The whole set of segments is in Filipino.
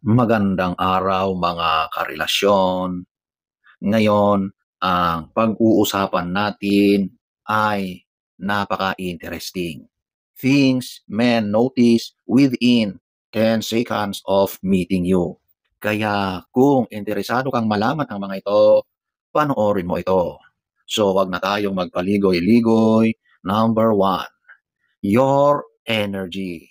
Magandang araw mga karelasyon. Ngayon, ang pag-uusapan natin ay napaka-interesting. Things men notice within 10 seconds of meeting you. Kaya kung interesado kang malaman ang mga ito, panoorin mo ito. So wag na tayong magpaligoy-ligoy. Number 1, your energy.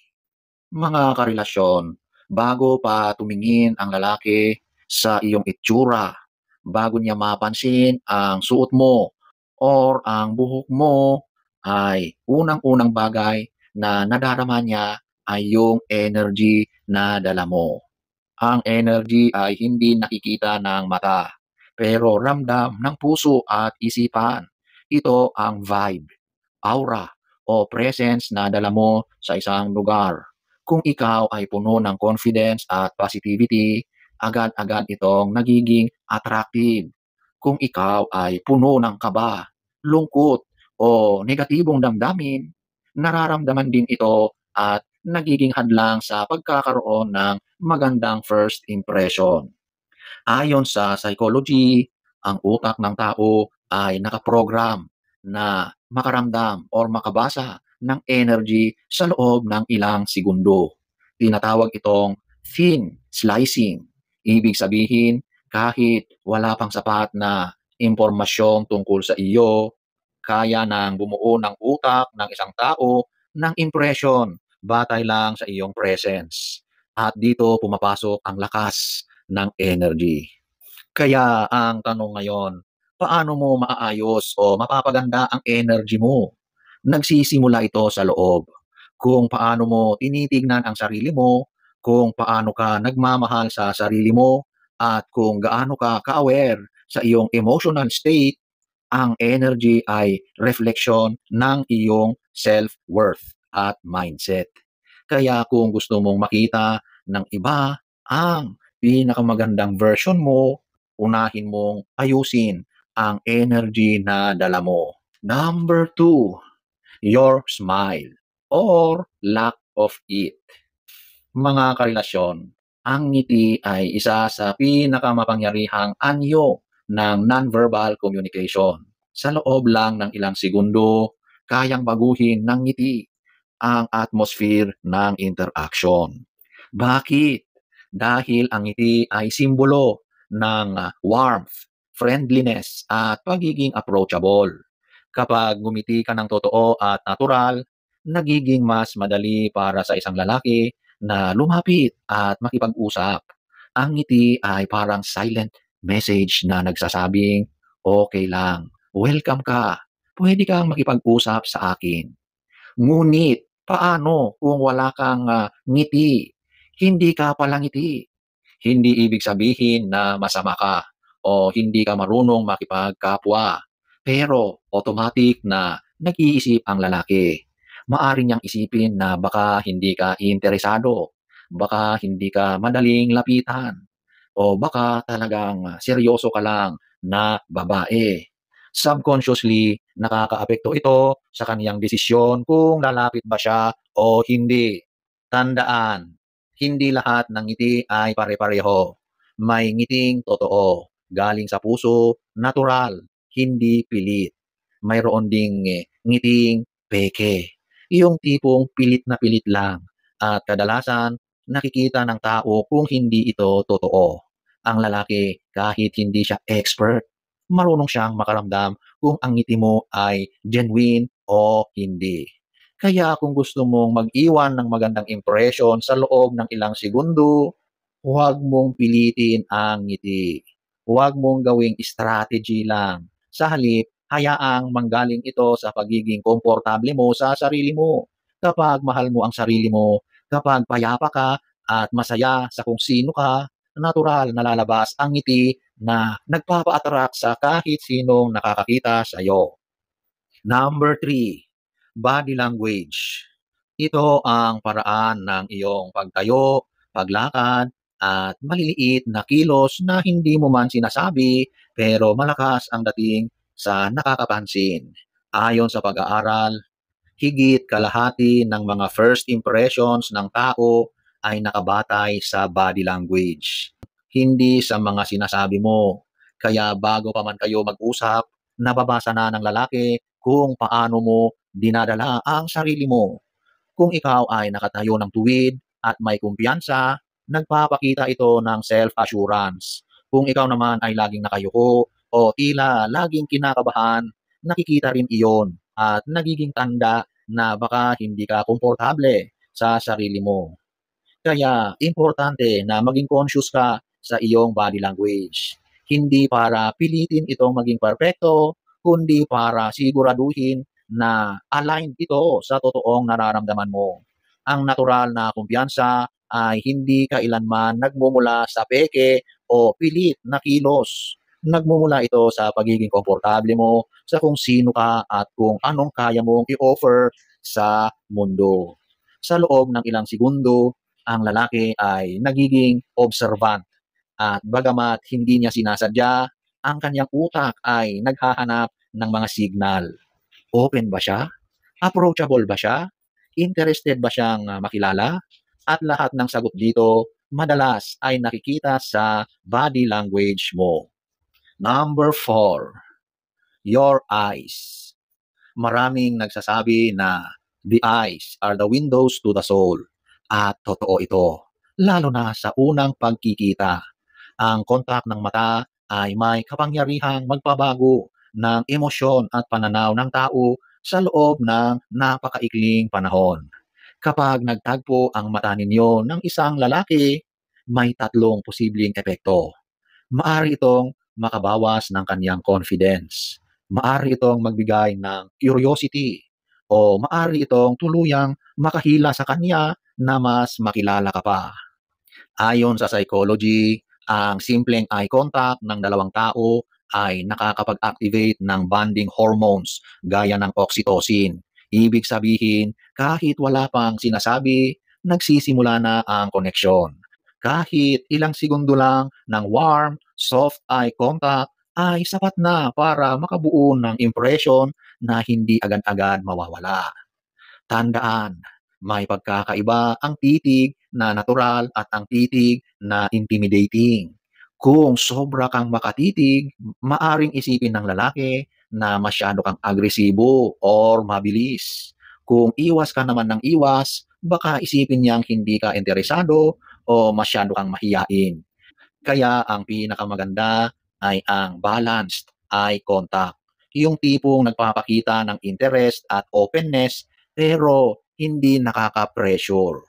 Mga karelasyon, bago pa tumingin ang lalaki sa iyong itsura, bago niya mapansin ang suot mo or ang buhok mo, ay unang-unang bagay na nadarama niya ay yung energy na dala mo. Ang energy ay hindi nakikita ng mata, pero ramdam ng puso at isipan. Ito ang vibe, aura, o presence na dala mo sa isang lugar. Kung ikaw ay puno ng confidence at positivity, agad-agad itong nagiging attractive. Kung ikaw ay puno ng kaba, lungkot, o negatibong damdamin, nararamdaman din ito at nagiging hadlang sa pagkakaroon ng magandang first impression. Ayon sa psychology, ang utak ng tao ay nakaprogram na makaramdam or makabasa ng energy sa loob ng ilang segundo. Tinatawag itong thin slicing. Ibig sabihin, kahit wala pang sapat na impormasyon tungkol sa iyo, kaya nang bumuo ng utak ng isang tao ng impression batay lang sa iyong presence. At dito pumapasok ang lakas ng energy. Kaya ang tanong ngayon, paano mo maaayos o mapapaganda ang energy mo? Nagsisimula ito sa loob. Kung paano mo tinitignan ang sarili mo, kung paano ka nagmamahal sa sarili mo, at kung gaano ka ka-aware sa iyong emotional state, ang energy ay reflection ng iyong self-worth at mindset. Kaya kung gusto mong makita ng iba ang pinakamagandang version mo, unahin mong ayusin ang energy na dala mo. Number 2, your smile or lack of it. Mga karelasyon, ang ngiti ay isa sa pinakamapangyarihang anyo ng nonverbal communication. Sa loob lang ng ilang segundo, kayang baguhin ng ngiti ang atmosphere ng interaction. Bakit? Dahil ang ngiti ay simbolo ng warmth, friendliness, at pagiging approachable. Kapag ngumiti ka ng totoo at natural, nagiging mas madali para sa isang lalaki na lumapit at makipag-usap. Ang ngiti ay parang silent message na nagsasabing, okay lang, welcome ka, pwede kang makipag-usap sa akin. Ngunit paano kung wala kang ngiti? Hindi ka pala ngiti. Hindi ibig sabihin na masama ka o hindi ka marunong makipagkapwa. Pero automatic na nag-iisip ang lalaki. Maari niyang isipin na baka hindi ka interesado, baka hindi ka madaling lapitan, o baka talagang seryoso ka lang na babae. Subconsciously, nakakaapekto ito sa kaniyang desisyon kung lalapit ba siya o hindi. Tandaan, hindi lahat ng ngiti ay pare-pareho. May ngiting totoo, galing sa puso, natural, hindi pilit. Mayroon ding ngiting peke. Yung tipong pilit na pilit lang. At kadalasan, nakikita ng tao kung hindi ito totoo. Ang lalaki, kahit hindi siya expert, marunong siyang makaramdam kung ang ngiti mo ay genuine o hindi. Kaya kung gusto mong mag-iwan ng magandang impression sa loob ng ilang segundo, huwag mong pilitin ang ngiti. Huwag mong gawing strategy lang. Sa halip, hayaang manggaling ito sa pagiging komportable mo sa sarili mo. Kapag mahal mo ang sarili mo, kapag payapa ka at masaya sa kung sino ka, natural na lalabas ang ngiti na nagpapa-attract sa kahit sinong nakakakita sa iyo. Number 3, body language. Ito ang paraan ng iyong pagtayo, paglakad, at maliliit na kilos na hindi mo man sinasabi pero malakas ang dating sa nakakapansin. Ayon sa pag-aaral, higit kalahati ng mga first impressions ng tao ay nakabatay sa body language, hindi sa mga sinasabi mo. Kaya bago pa man kayo mag-usap, nababasa na ng lalaki kung paano mo dinadala ang sarili mo. Kung ikaw ay nakatayo ng tuwid at may kumpiyansa, nagpapakita ito ng self-assurance. Kung ikaw naman ay laging nakayuko o tila laging kinakabahan, nakikita rin iyon at nagiging tanda na baka hindi ka komportable sa sarili mo. Kaya importante na maging conscious ka sa iyong body language. Hindi para pilitin itong maging perpekto, kundi para siguraduhin na aligned ito sa totoong nararamdaman mo. Ang natural na kumpiyansa ay hindi kailanman nagmumula sa peke o pilit na kilos. Nagmumula ito sa pagiging komportable mo sa kung sino ka at kung anong kaya mong i-offer sa mundo. Sa loob ng ilang segundo, ang lalaki ay nagiging observant at bagamat hindi niya sinasadya, ang kanyang utak ay naghahanap ng mga signal. Open ba siya? Approachable ba siya? Interested ba siyang makilala? At lahat ng sagot dito, madalas ay nakikita sa body language mo. Number 4, your eyes. Maraming nagsasabi na the eyes are the windows to the soul. At totoo ito, lalo na sa unang pagkikita. Ang kontak ng mata ay may kapangyarihang magpabago ng emosyon at pananaw ng tao sa loob ng napakaikling panahon. Kapag nagtagpo ang mata ninyo ng isang lalaki, may tatlong posibleng epekto. Maari itong makabawas ng kanyang confidence. Maari itong magbigay ng curiosity o maari itong tuluyang makahila sa kanya na mas makilala ka pa. Ayon sa psychology, ang simpleng eye contact ng dalawang tao ay nakakapag-activate ng bonding hormones gaya ng oxytocin. Ibig sabihin, kahit wala pang sinasabi, nagsisimula na ang koneksyon. Kahit ilang segundo lang ng warm, soft eye contact ay sapat na para makabuo ng impression na hindi agad-agad mawawala. Tandaan, may pagkakaiba ang titig na natural at ang titig na intimidating. Kung sobra kang makatitig, maaring isipin ng lalaki na masyado kang agresibo or mabilis. Kung iwas ka naman ng iwas, baka isipin niyang hindi ka interesado o masyado kang mahiyain. Kaya ang pinakamaganda ay ang balanced eye contact. Yung tipong nagpapakita ng interest at openness pero hindi nakaka-pressure.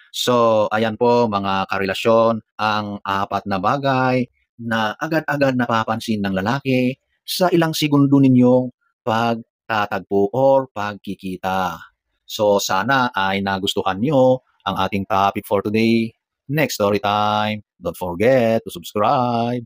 So, ayan po mga karelasyon, ang apat na bagay na agad-agad napapansin ng lalaki sa ilang segundo ninyong pagtatagpo or pagkikita. So, sana ay nagustuhan nyo ang ating topic for today. Next story time. Don't forget to subscribe.